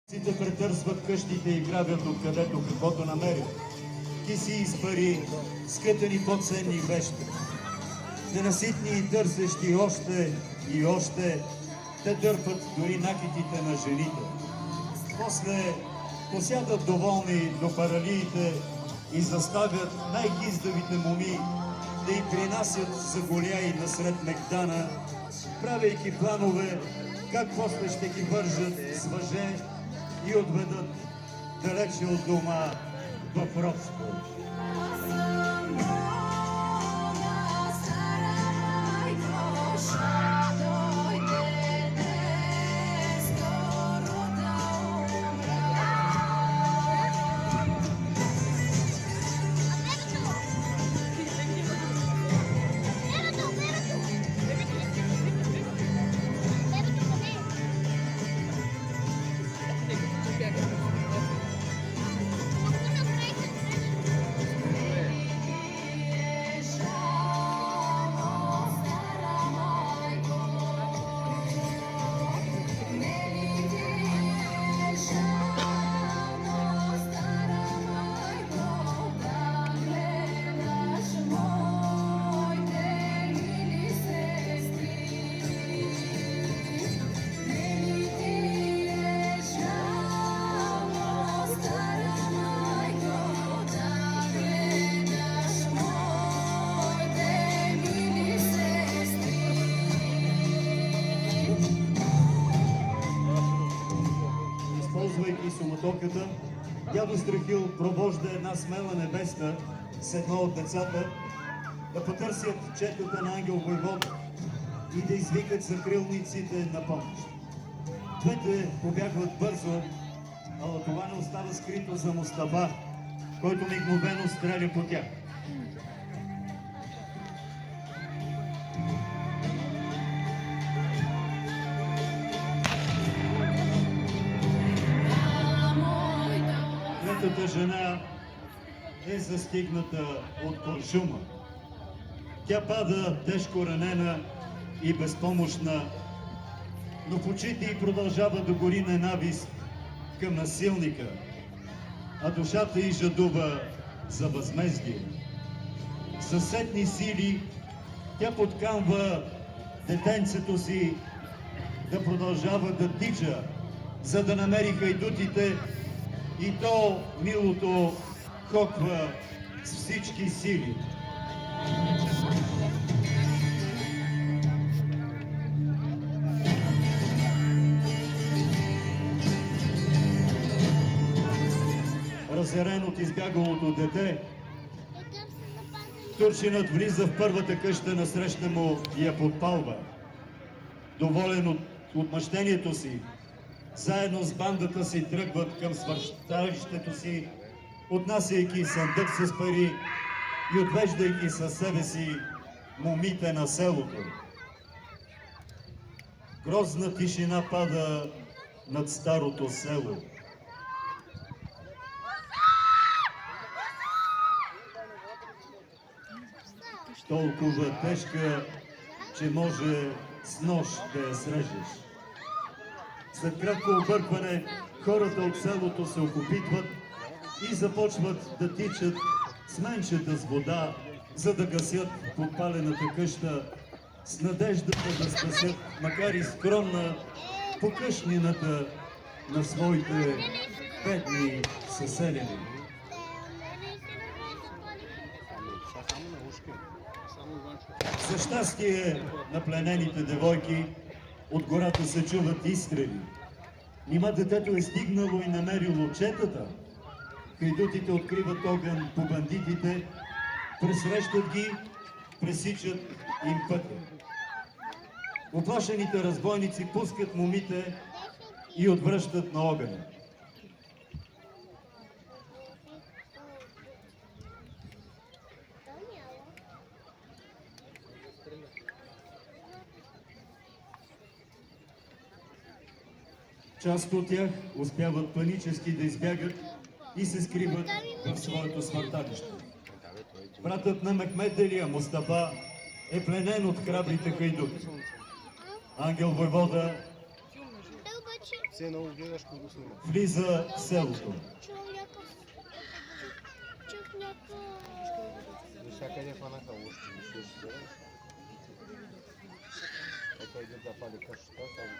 Сите претърсват къщите и грабят откъдето каквото намерят. Киси из пари, скътани по-ценни вещи. Ненаситни и търсещи още и още, те дърпат дори накитите на жените. После посядат доволни до паралиите и заставят най-гиздавите моми да им принасят за голяи насред мегдана, правейки планове как после ще ги вържат с въже и отведат далече от дома в робство. Използвайки суматоката, дядо Страхил пробожда една смела невеста с едно от децата да потърсят четата на Ангел Войвода и да извикат закрилниците на помощ. Двете побягват бързо, ала това не остава скрито за Мустафа, който мигновено стреля по тях. Третата жена е застигната от куршума. Тя пада тежко ранена и безпомощна, но в очите й продължава да гори ненавист към насилника, а душата й жадува за възмездие. Със сетни сили тя подкамва детенцето си да продължава да тича, за да намери хайдутите, и то милото хоква с всички сили. Разярен от избягалото дете, турчинът влиза в първата къща насреща му и я подпалва. Доволен от отмъщението си, заедно с бандата си тръгват към свърщалището си, отнасяйки съндък с пари и отвеждайки със себе си момите на селото. Грозна тишина пада над старото село. Толкова тежка, че може с нож да я срежеш. След кратко объркване, хората от селото се окопитват и започват да тичат с менчета с вода, за да гасят подпалената къща, с надеждата да спасят, макар и скромна, покъшнината на своите бедни съселени. За щастие на пленените девойки, от гората се чуват изстрели. Нима детето е стигнало и намерило четата. Хайдутите откриват огън по бандитите, пресрещат ги, пресичат им пътя. Оплашените разбойници пускат момите и отвръщат на огъня. Част от тях успяват панически да избягат и се скриват в своето смърталище. Братът на Мехмед Мустафа е пленен от храбрите хайдути. Ангел Войвода Се много гледаш, кога го снима. влиза в селото. Всякъде фанаха още, ще се завърши. Ето иде да пали къщата, само